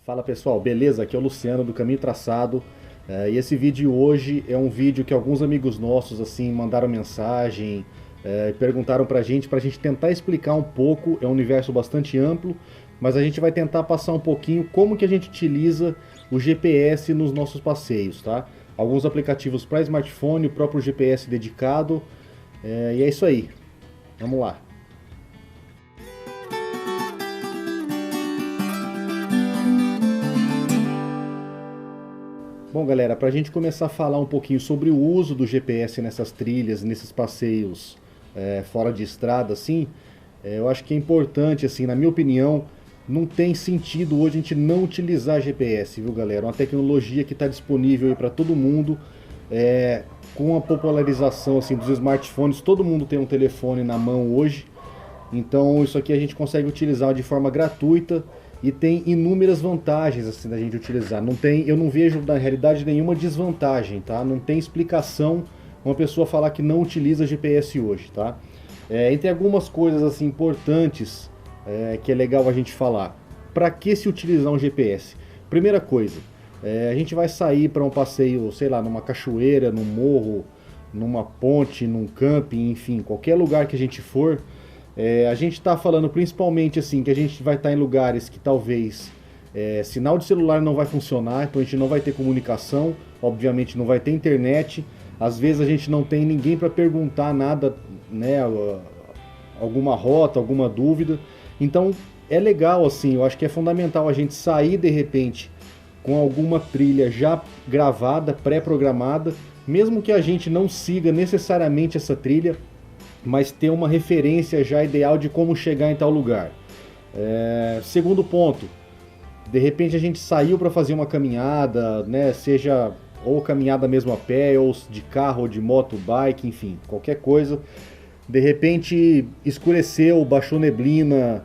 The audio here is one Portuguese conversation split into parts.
Fala pessoal, beleza? Aqui é o Luciano do Caminho Traçado. E esse vídeo hoje é um vídeo que alguns amigos nossos assim mandaram mensagem, e perguntaram pra gente tentar explicar um pouco. É um universo bastante amplo, mas a gente vai tentar passar um pouquinho como que a gente utiliza o GPS nos nossos passeios, tá? Alguns aplicativos para smartphone, o próprio GPS dedicado, e é isso aí. Vamos lá. Bom, galera, para a gente começar a falar um pouquinho sobre o uso do GPS nessas trilhas, nesses passeios fora de estrada, assim, eu acho que é importante, assim, na minha opinião, não tem sentido hoje a gente não utilizar GPS, viu, galera? Uma tecnologia que está disponível para todo mundo, com a popularização assim dos smartphones, todo mundo tem um telefone na mão hoje. Então isso aqui a gente consegue utilizar de forma gratuita e tem inúmeras vantagens assim da gente utilizar. Eu não vejo na realidade nenhuma desvantagem, tá? Não tem explicação uma pessoa falar que não utiliza GPS hoje, tá? Entre algumas coisas assim importantes que é legal a gente falar. Para que se utilizar um GPS? Primeira coisa, a gente vai sair para um passeio, sei lá, numa cachoeira, num morro, numa ponte, num camping, enfim, qualquer lugar que a gente for. A gente está falando principalmente assim que a gente vai estar em lugares que talvez sinal de celular não vai funcionar, então a gente não vai ter comunicação, obviamente não vai ter internet, às vezes a gente não tem ninguém para perguntar nada, né, alguma rota, alguma dúvida. Então é legal assim, eu acho que é fundamental a gente sair de repente com alguma trilha já gravada, pré-programada, mesmo que a gente não siga necessariamente essa trilha, mas ter uma referência já ideal de como chegar em tal lugar. Segundo ponto, de repente a gente saiu para fazer uma caminhada, né, seja ou caminhada mesmo a pé, ou de carro, ou de moto, bike, enfim, qualquer coisa. De repente escureceu, baixou neblina,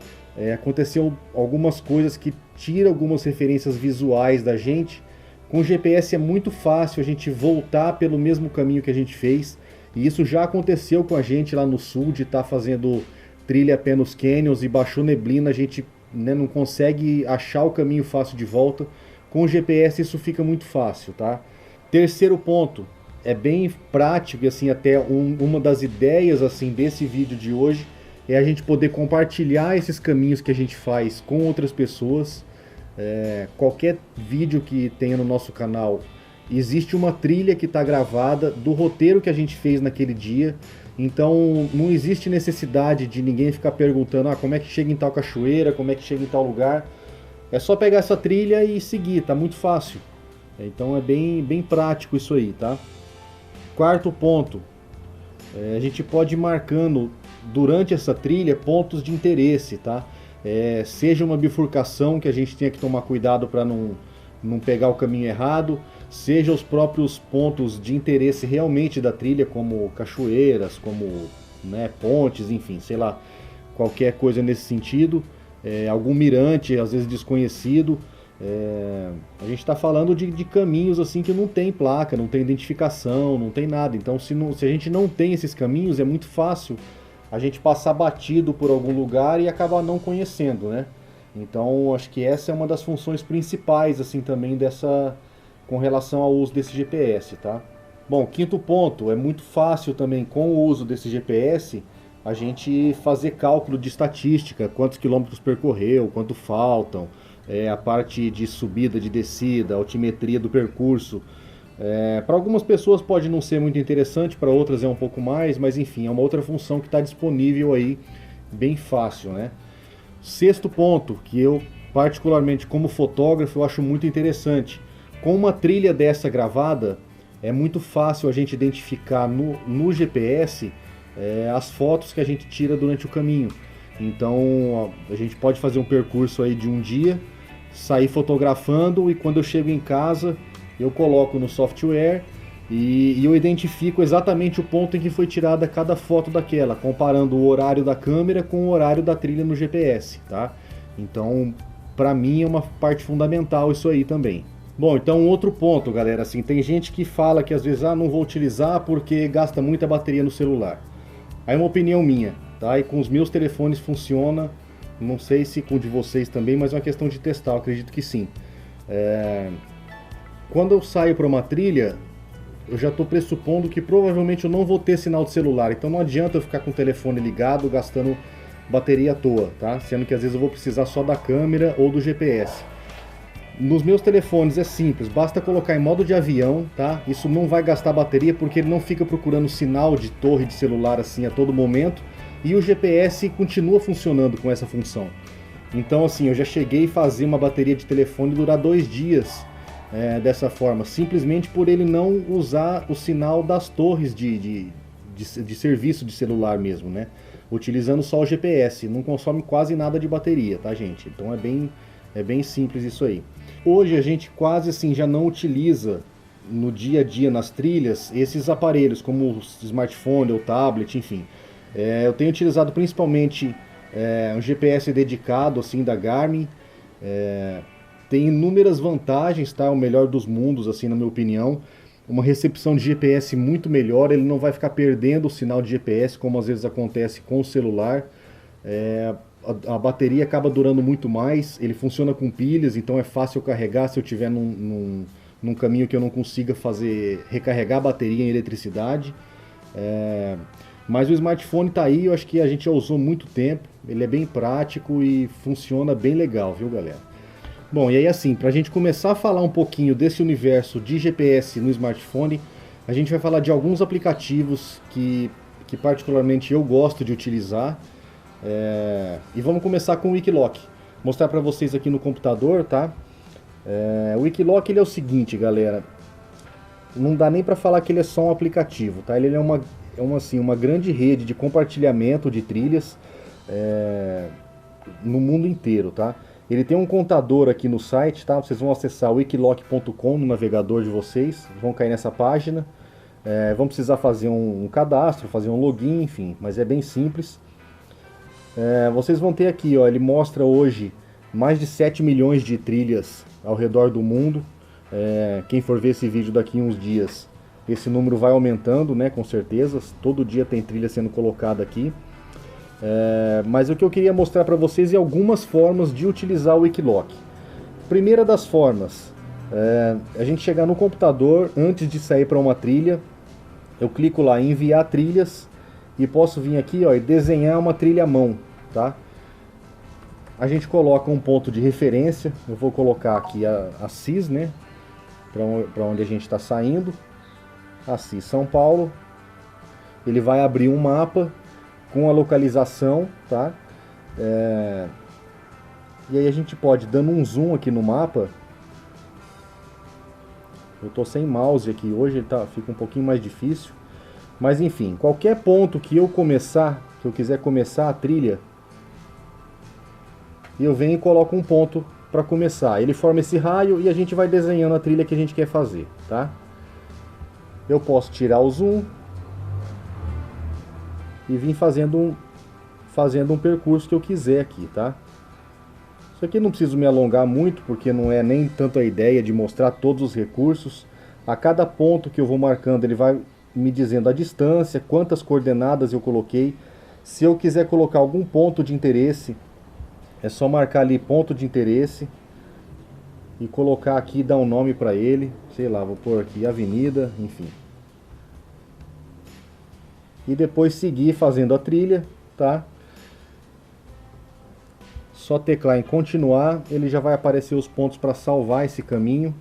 aconteceu algumas coisas que tiram algumas referências visuais da gente. Com o GPS é muito fácil a gente voltar pelo mesmo caminho que a gente fez. E isso já aconteceu com a gente lá no sul, de estar fazendo trilha a pé nos canyons e baixou neblina, a gente, né, não consegue achar o caminho fácil de volta. Com o GPS isso fica muito fácil, tá? Terceiro ponto, é bem prático e assim, até uma das ideias assim desse vídeo de hoje é a gente poder compartilhar esses caminhos que a gente faz com outras pessoas. Qualquer vídeo que tenha no nosso canal, existe uma trilha que está gravada do roteiro que a gente fez naquele dia. Então não existe necessidade de ninguém ficar perguntando como é que chega em tal cachoeira, como é que chega em tal lugar. É só pegar essa trilha e seguir, tá muito fácil. Então é bem prático isso aí, tá? Quarto ponto, a gente pode ir marcando durante essa trilha pontos de interesse, tá? Seja uma bifurcação que a gente tenha que tomar cuidado para não pegar o caminho errado, seja os próprios pontos de interesse realmente da trilha, como cachoeiras, como, né, pontes, enfim, sei lá, qualquer coisa nesse sentido, algum mirante, às vezes desconhecido. A gente está falando de caminhos assim que não tem placa, não tem identificação, não tem nada. Então se a gente não tem esses caminhos, é muito fácil a gente passar batido por algum lugar e acabar não conhecendo, né? Então acho que essa é uma das funções principais assim também com relação ao uso desse GPS, tá? Bom, quinto ponto, é muito fácil também com o uso desse GPS a gente fazer cálculo de estatística, quantos quilômetros percorreu, quanto faltam, a parte de subida, de descida, a altimetria do percurso. Para algumas pessoas pode não ser muito interessante, para outras é um pouco mais, mas enfim, é uma outra função que está disponível aí, bem fácil, né? Sexto ponto, que eu particularmente como fotógrafo eu acho muito interessante. Com uma trilha dessa gravada, é muito fácil a gente identificar no GPS as fotos que a gente tira durante o caminho. Então a gente pode fazer um percurso aí de um dia, sair fotografando, e quando eu chego em casa eu coloco no software e eu identifico exatamente o ponto em que foi tirada cada foto daquela, comparando o horário da câmera com o horário da trilha no GPS, tá? Então, para mim é uma parte fundamental isso aí também. Bom, então outro ponto, galera, assim, tem gente que fala que às vezes não vou utilizar porque gasta muita bateria no celular. Aí é uma opinião minha, tá? E com os meus telefones funciona, não sei se com o de vocês também, mas é uma questão de testar, eu acredito que sim. Quando eu saio para uma trilha, eu já estou pressupondo que provavelmente eu não vou ter sinal de celular, então não adianta eu ficar com o telefone ligado, gastando bateria à toa, tá? Sendo que às vezes eu vou precisar só da câmera ou do GPS. Nos meus telefones é simples, basta colocar em modo de avião, tá? Isso não vai gastar bateria porque ele não fica procurando sinal de torre de celular assim a todo momento, e o GPS continua funcionando com essa função. Então assim, eu já cheguei a fazer uma bateria de telefone durar 2 dias dessa forma, simplesmente por ele não usar o sinal das torres de serviço de celular mesmo, né? Utilizando só o GPS, não consome quase nada de bateria, tá, gente? Então é bem simples isso aí. Hoje a gente quase assim já não utiliza no dia a dia nas trilhas esses aparelhos como o smartphone ou tablet, enfim. Eu tenho utilizado principalmente um GPS dedicado assim da Garmin. Tem inúmeras vantagens, tá? O melhor dos mundos, assim, na minha opinião. Uma recepção de GPS muito melhor, ele não vai ficar perdendo o sinal de GPS, como às vezes acontece com o celular. A bateria acaba durando muito mais, ele funciona com pilhas, então é fácil carregar se eu estiver num caminho que eu não consiga recarregar a bateria em eletricidade. Mas o smartphone tá aí, eu acho que a gente já usou muito tempo, ele é bem prático e funciona bem legal, viu, galera? Bom, e aí assim, para a gente começar a falar um pouquinho desse universo de GPS no smartphone, a gente vai falar de alguns aplicativos que particularmente eu gosto de utilizar. E vamos começar com o Wikiloc. Mostrar para vocês aqui no computador, tá? O Wikiloc ele é o seguinte, galera. Não dá nem para falar que ele é só um aplicativo, tá? Ele é uma grande rede de compartilhamento de trilhas no mundo inteiro, tá? Ele tem um contador aqui no site, tá? Vocês vão acessar wikiloc.com no navegador de vocês, vão cair nessa página, vão precisar fazer um cadastro, fazer um login, enfim, mas é bem simples. Vocês vão ter aqui, ó, ele mostra hoje mais de 7 milhões de trilhas ao redor do mundo. Quem for ver esse vídeo daqui uns dias, esse número vai aumentando, né, com certeza, todo dia tem trilha sendo colocada aqui. Mas o que eu queria mostrar para vocês é algumas formas de utilizar o Wikiloc. Primeira das formas, a gente chegar no computador antes de sair para uma trilha, eu clico lá em enviar trilhas e posso vir aqui, ó, e desenhar uma trilha à mão, tá? A gente coloca um ponto de referência, eu vou colocar aqui a CIS, né, para onde a gente está saindo, a CIS São Paulo. Ele vai abrir um mapa com a localização, tá? E aí a gente pode, dando um zoom aqui no mapa, eu tô sem mouse aqui hoje, fica um pouquinho mais difícil, mas enfim, qualquer ponto que eu quiser começar a trilha, eu venho e coloco um ponto para começar. Ele forma esse raio e a gente vai desenhando a trilha que a gente quer fazer, tá? Eu posso tirar o zoom e vim fazendo um percurso que eu quiser aqui, tá? Isso aqui não preciso me alongar muito, porque não é nem tanto a ideia de mostrar todos os recursos. A cada ponto que eu vou marcando, ele vai me dizendo a distância, quantas coordenadas eu coloquei. Se eu quiser colocar algum ponto de interesse, é só marcar ali ponto de interesse e colocar aqui, dar um nome para ele, sei lá, vou pôr aqui avenida, enfim. E depois seguir fazendo a trilha, tá? Só teclar em continuar, ele já vai aparecer os pontos para salvar esse caminho.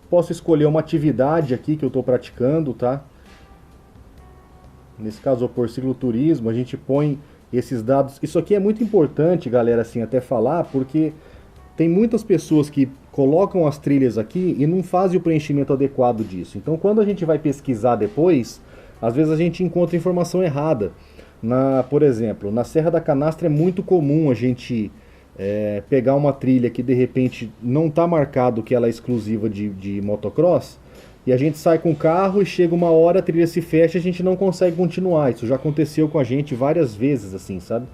Posso escolher uma atividade aqui que eu estou praticando, tá? Nesse caso, eu vou pôr cicloturismo, a gente põe esses dados. Isso aqui é muito importante, galera, assim, até falar, porque tem muitas pessoas que colocam as trilhas aqui e não fazem o preenchimento adequado disso. Então, quando a gente vai pesquisar depois, às vezes a gente encontra informação errada. Por exemplo, na Serra da Canastra é muito comum a gente pegar uma trilha que de repente não está marcado que ela é exclusiva de motocross, e a gente sai com o carro e chega uma hora, a trilha se fecha e a gente não consegue continuar. Isso já aconteceu com a gente várias vezes, assim, sabe?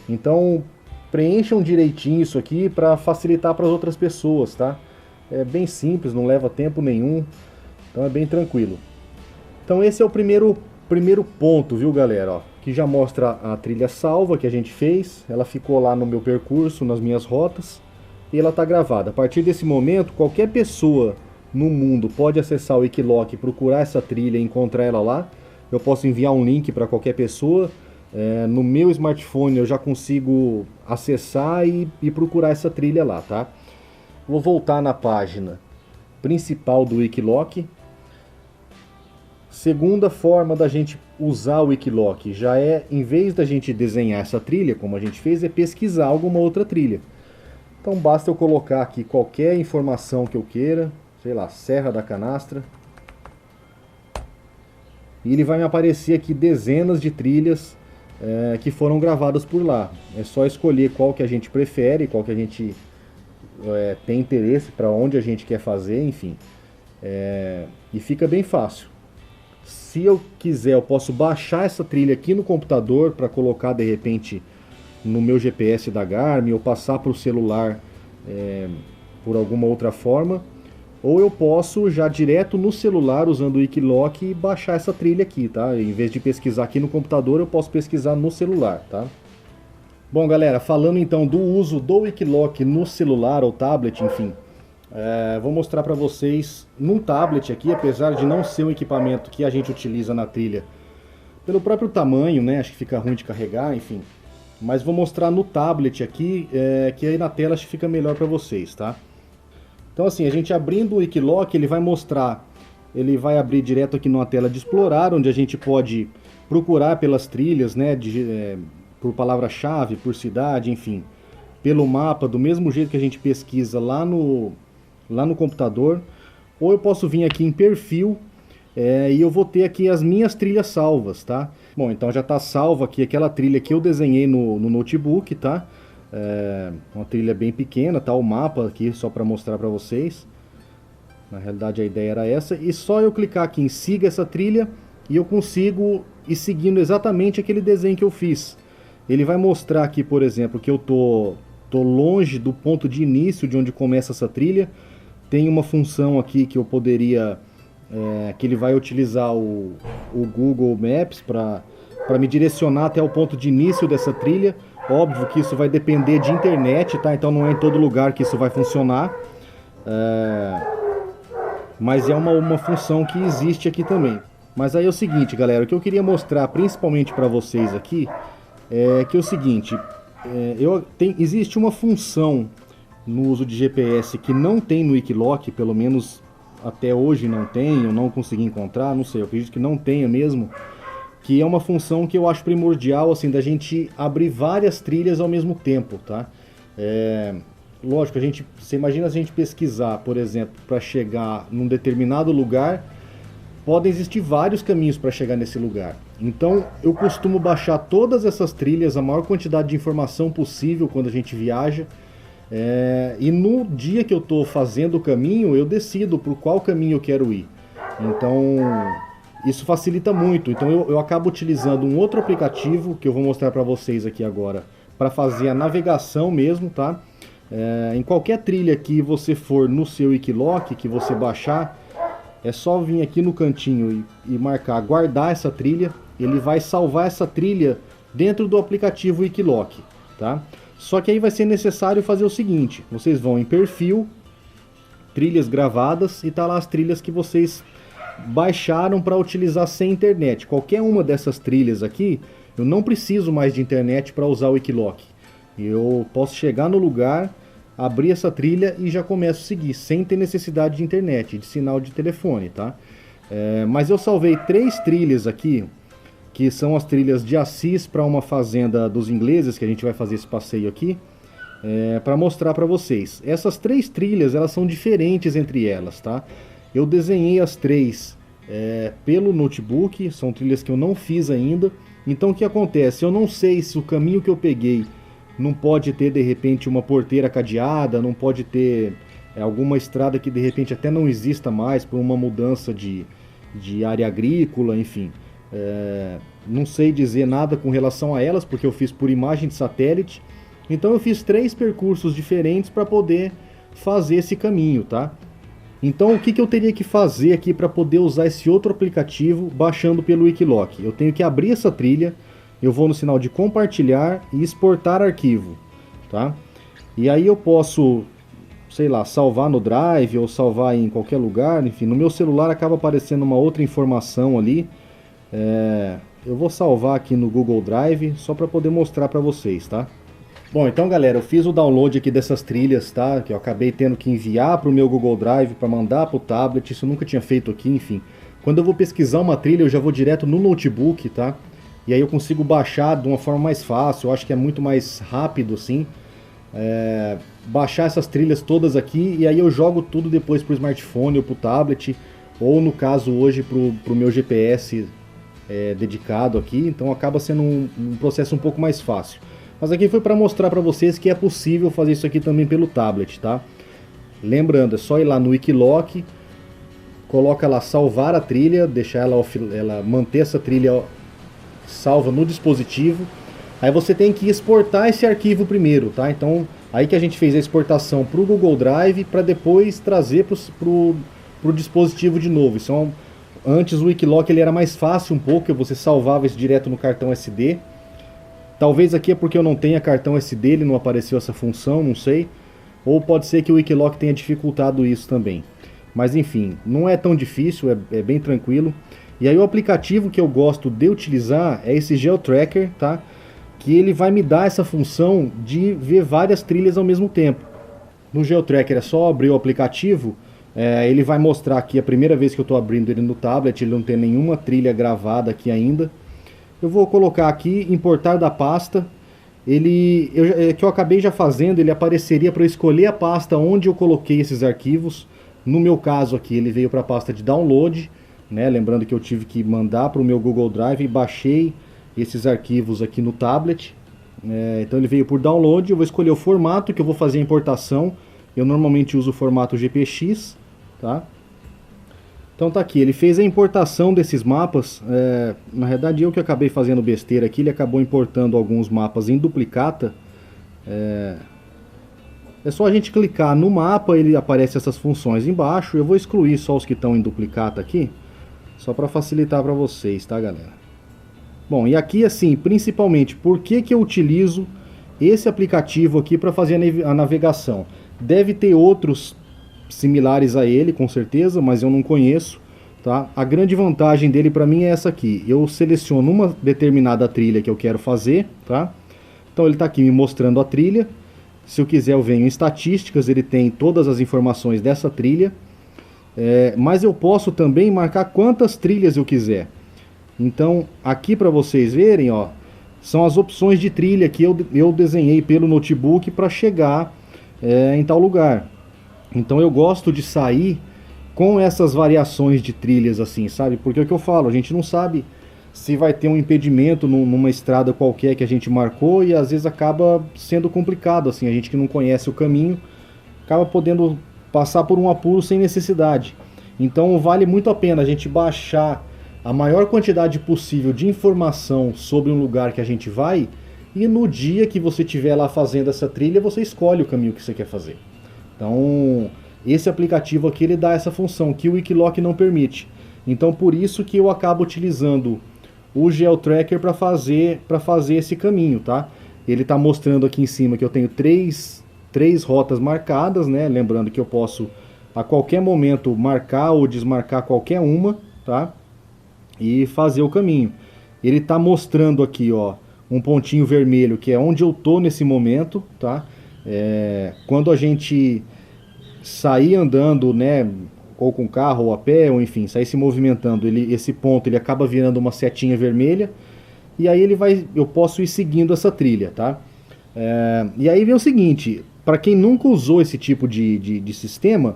Então, preencham direitinho isso aqui para facilitar para as outras pessoas, tá? É bem simples, não leva tempo nenhum, então é bem tranquilo. Então esse é o primeiro primeiro ponto, viu, galera? Ó, que já mostra a trilha salva que a gente fez. Ela ficou lá no meu percurso, nas minhas rotas, e ela está gravada. A partir desse momento, qualquer pessoa no mundo pode acessar o Wikiloc, procurar essa trilha e encontrar ela lá. Eu posso enviar um link para qualquer pessoa. No meu smartphone eu já consigo acessar e procurar essa trilha lá, tá? Vou voltar na página principal do Wikiloc. Segunda forma da gente usar o Wikiloc já é, em vez da gente desenhar essa trilha, como a gente fez, é pesquisar alguma outra trilha. Então basta eu colocar aqui qualquer informação que eu queira, sei lá, Serra da Canastra, e ele vai me aparecer aqui dezenas de trilhas que foram gravadas por lá. É só escolher qual que a gente prefere, qual que a gente tem interesse, para onde a gente quer fazer, enfim. E fica bem fácil. Se eu quiser, eu posso baixar essa trilha aqui no computador para colocar de repente no meu GPS da Garmin, ou passar para o celular por alguma outra forma. Ou eu posso já direto no celular, usando o Wikiloc, baixar essa trilha aqui, tá? Em vez de pesquisar aqui no computador, eu posso pesquisar no celular, tá? Bom, galera, falando então do uso do Wikiloc no celular ou tablet, enfim, vou mostrar para vocês num tablet aqui, apesar de não ser um equipamento que a gente utiliza na trilha, pelo próprio tamanho, né? Acho que fica ruim de carregar, enfim. Mas vou mostrar no tablet aqui, que aí na tela acho que fica melhor para vocês, tá? Então assim, a gente abrindo o Wikiloc, ele vai mostrar, ele vai abrir direto aqui numa tela de explorar, onde a gente pode procurar pelas trilhas, né, por palavra-chave, por cidade, enfim, pelo mapa, do mesmo jeito que a gente pesquisa lá no computador. Ou eu posso vir aqui em perfil, e eu vou ter aqui as minhas trilhas salvas, tá? Bom, então já está salva aqui aquela trilha que eu desenhei no notebook, tá? Uma trilha bem pequena, tá? O mapa aqui só para mostrar para vocês. Na realidade a ideia era essa. E só eu clicar aqui em siga essa trilha e eu consigo ir seguindo exatamente aquele desenho que eu fiz. Ele vai mostrar aqui, por exemplo, que eu tô longe do ponto de início de onde começa essa trilha. Tem uma função aqui que eu poderia, que ele vai utilizar o Google Maps para me direcionar até o ponto de início dessa trilha. Óbvio que isso vai depender de internet, tá? Então não é em todo lugar que isso vai funcionar. Mas é uma função que existe aqui também. Mas aí é o seguinte, galera, o que eu queria mostrar principalmente para vocês aqui é que é o seguinte, existe uma função no uso de GPS que não tem no Wikiloc, pelo menos até hoje não tem, eu não consegui encontrar, não sei, eu acredito que não tenha mesmo, que é uma função que eu acho primordial, assim, da gente abrir várias trilhas ao mesmo tempo, tá? Lógico, você imagina a gente pesquisar, por exemplo, para chegar num determinado lugar, podem existir vários caminhos para chegar nesse lugar. Então, eu costumo baixar todas essas trilhas, a maior quantidade de informação possível quando a gente viaja, e no dia que eu estou fazendo o caminho, eu decido por qual caminho eu quero ir. Então, isso facilita muito. Então eu acabo utilizando um outro aplicativo que eu vou mostrar para vocês aqui agora, para fazer a navegação mesmo, tá? Em qualquer trilha que você for no seu Wikiloc, que você baixar, é só vir aqui no cantinho e marcar guardar essa trilha. Ele vai salvar essa trilha dentro do aplicativo Wikiloc, tá? Só que aí vai ser necessário fazer o seguinte: vocês vão em perfil, trilhas gravadas, e tá lá as trilhas que vocês baixaram para utilizar sem internet. Qualquer uma dessas trilhas aqui, eu não preciso mais de internet para usar o Wikiloc. Eu posso chegar no lugar, abrir essa trilha e já começo a seguir, sem ter necessidade de internet, de sinal de telefone, tá? Mas eu salvei 3 trilhas aqui, que são as trilhas de Assis para uma fazenda dos ingleses, que a gente vai fazer esse passeio aqui, para mostrar para vocês. Essas 3 trilhas, elas são diferentes entre elas, tá? Eu desenhei as 3 pelo notebook, são trilhas que eu não fiz ainda. Então o que acontece? Eu não sei se o caminho que eu peguei não pode ter de repente uma porteira cadeada, não pode ter alguma estrada que de repente até não exista mais por uma mudança de área agrícola, enfim. Não sei dizer nada com relação a elas, porque eu fiz por imagem de satélite. Então eu fiz 3 percursos diferentes para poder fazer esse caminho, tá? Então o que, que eu teria que fazer aqui para poder usar esse outro aplicativo baixando pelo Wikiloc? Eu tenho que abrir essa trilha, eu vou no sinal de compartilhar e exportar arquivo, tá? E aí eu posso, sei lá, salvar no Drive ou salvar em qualquer lugar, enfim, no meu celular acaba aparecendo uma outra informação ali. Eu vou salvar aqui no Google Drive só para poder mostrar para vocês, tá? Bom, então galera, eu fiz o download aqui dessas trilhas, tá? Que eu acabei tendo que enviar para o meu Google Drive para mandar para o tablet, isso eu nunca tinha feito aqui, enfim. Quando eu vou pesquisar uma trilha, eu já vou direto no notebook, tá? E aí eu consigo baixar de uma forma mais fácil, eu acho que é muito mais rápido, assim. Baixar essas trilhas todas aqui e aí eu jogo tudo depois pro smartphone ou pro tablet, ou no caso hoje pro meu GPS dedicado aqui, então acaba sendo um processo um pouco mais fácil. Mas aqui foi para mostrar para vocês que é possível fazer isso aqui também pelo tablet, tá? Lembrando, é só ir lá no Wikiloc, coloca lá salvar a trilha, deixar ela manter essa trilha salva no dispositivo. Aí você tem que exportar esse arquivo primeiro, tá? Então, aí que a gente fez a exportação para o Google Drive para depois trazer pro dispositivo de novo. Isso antes o Wikiloc ele era mais fácil um pouco, você salvava isso direto no cartão SD. Talvez aqui é porque eu não tenha cartão SD, ele não apareceu essa função, não sei. Ou pode ser que o Wikiloc tenha dificultado isso também. Mas enfim, não é tão difícil, é bem tranquilo. E aí o aplicativo que eu gosto de utilizar é esse GeoTracker, tá? Que ele vai me dar essa função de ver várias trilhas ao mesmo tempo. No GeoTracker é só abrir o aplicativo, ele vai mostrar aqui a primeira vez que eu estou abrindo ele no tablet, ele não tem nenhuma trilha gravada aqui ainda. Eu vou colocar aqui, importar da pasta, que eu acabei já fazendo, ele apareceria para eu escolher a pasta onde eu coloquei esses arquivos. No meu caso aqui ele veio para a pasta de download, né? Lembrando que eu tive que mandar para o meu Google Drive e baixei esses arquivos aqui no tablet. Então ele veio por download, eu vou escolher o formato que eu vou fazer a importação. Eu normalmente uso o formato GPX, tá? Então tá aqui, ele fez a importação desses mapas, na verdade eu que acabei fazendo besteira aqui, ele acabou importando alguns mapas em duplicata. É só a gente clicar no mapa, ele aparece essas funções embaixo. Eu vou excluir só os que estão em duplicata aqui, só para facilitar para vocês, tá galera? Bom, e aqui assim, principalmente, por que eu utilizo esse aplicativo aqui para fazer a navegação? Deve ter outros similares a ele, com certeza, mas eu não conheço, tá? A grande vantagem dele para mim é essa aqui. Eu seleciono uma determinada trilha que eu quero fazer, tá? Então ele está aqui me mostrando a trilha. Se eu quiser eu venho em estatísticas, ele tem todas as informações dessa trilha. Mas eu posso também marcar quantas trilhas eu quiser. Então aqui para vocês verem, ó, são as opções de trilha que eu desenhei pelo notebook para chegar em tal lugar. Então eu gosto de sair com essas variações de trilhas assim, sabe? Porque é o que eu falo, a gente não sabe se vai ter um impedimento numa estrada qualquer que a gente marcou e às vezes acaba sendo complicado, assim, a gente que não conhece o caminho acaba podendo passar por um apuro sem necessidade. Então vale muito a pena a gente baixar a maior quantidade possível de informação sobre um lugar que a gente vai e no dia que você estiver lá fazendo essa trilha, você escolhe o caminho que você quer fazer. Então, esse aplicativo aqui ele dá essa função que o Wikiloc não permite. Então, por isso que eu acabo utilizando o GeoTracker para fazer esse caminho, tá? Ele está mostrando aqui em cima que eu tenho três rotas marcadas, né? Lembrando que eu posso a qualquer momento marcar ou desmarcar qualquer uma, tá? E fazer o caminho. Ele está mostrando aqui, ó, um pontinho vermelho que é onde eu tô nesse momento, tá? Quando a gente sair andando, né, ou com carro ou a pé, ou enfim, sair se movimentando, esse ponto ele acaba virando uma setinha vermelha e aí eu posso ir seguindo essa trilha, tá? E aí vem o seguinte, para quem nunca usou esse tipo de sistema,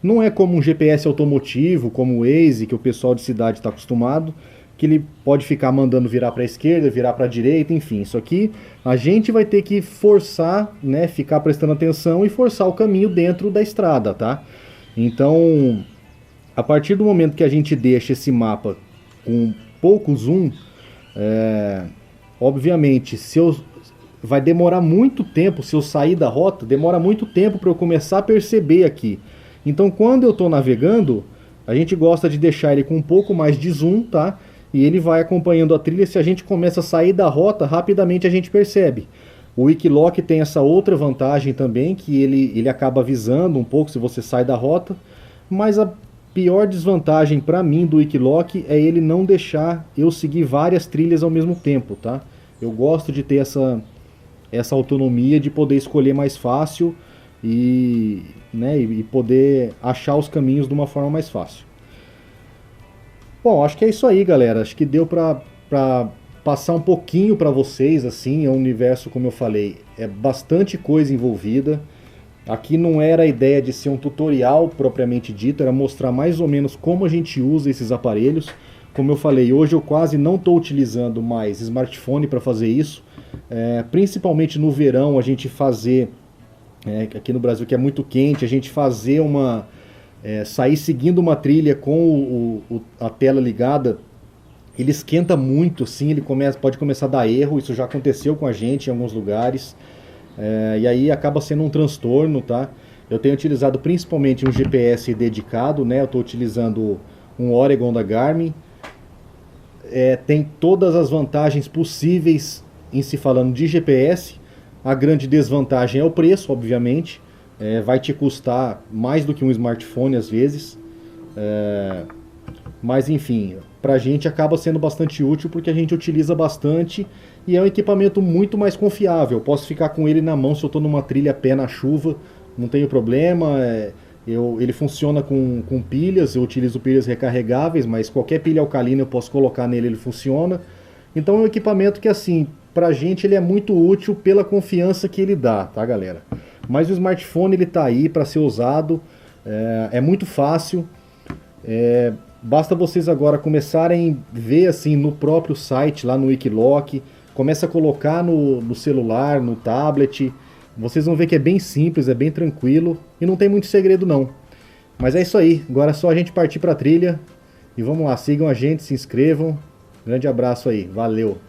não é como um GPS automotivo, como o Waze, que o pessoal de cidade está acostumado, que ele pode ficar mandando virar para a esquerda, virar para a direita, enfim. Isso aqui a gente vai ter que forçar, né, ficar prestando atenção e forçar o caminho dentro da estrada, tá? Então, a partir do momento que a gente deixa esse mapa com pouco zoom, obviamente, vai demorar muito tempo, se eu sair da rota, demora muito tempo para eu começar a perceber aqui. Então quando eu estou navegando, a gente gosta de deixar ele com um pouco mais de zoom, tá? E ele vai acompanhando a trilha. Se a gente começa a sair da rota, rapidamente a gente percebe. O Wikiloc tem essa outra vantagem também, que ele acaba avisando um pouco se você sai da rota, mas a pior desvantagem para mim do Wikiloc é ele não deixar eu seguir várias trilhas ao mesmo tempo, tá? Eu gosto de ter essa autonomia de poder escolher mais fácil e poder achar os caminhos de uma forma mais fácil. Bom, acho que é isso aí, galera. Acho que deu para passar um pouquinho para vocês, assim, é um universo, como eu falei, é bastante coisa envolvida. Aqui não era a ideia de ser um tutorial propriamente dito, era mostrar mais ou menos como a gente usa esses aparelhos. Como eu falei, hoje eu quase não estou utilizando mais smartphone para fazer isso. Principalmente no verão, a gente fazer, aqui no Brasil que é muito quente, a gente fazer sair seguindo uma trilha com a tela ligada, ele esquenta muito, assim, pode começar a dar erro, isso já aconteceu com a gente em alguns lugares. E aí acaba sendo um transtorno, tá? Eu tenho utilizado principalmente um GPS dedicado, né? Eu estou utilizando um Oregon da Garmin. Tem todas as vantagens possíveis em se falando de GPS. A grande desvantagem é o preço, obviamente. Vai te custar mais do que um smartphone às vezes. Mas enfim, pra gente acaba sendo bastante útil porque a gente utiliza bastante e é um equipamento muito mais confiável. Eu posso ficar com ele na mão se eu estou numa trilha a pé na chuva, não tenho problema. Ele funciona com pilhas, eu utilizo pilhas recarregáveis, mas qualquer pilha alcalina eu posso colocar nele, ele funciona. Então é um equipamento que, assim, pra gente ele é muito útil pela confiança que ele dá, tá, galera? Mas o smartphone ele tá aí para ser usado, é muito fácil. Basta vocês agora começarem a ver assim no próprio site, lá no Wikiloc, começa a colocar no celular, no tablet, vocês vão ver que é bem simples, é bem tranquilo e não tem muito segredo não. Mas é isso aí, agora é só a gente partir para a trilha e vamos lá, sigam a gente, se inscrevam, grande abraço aí, valeu!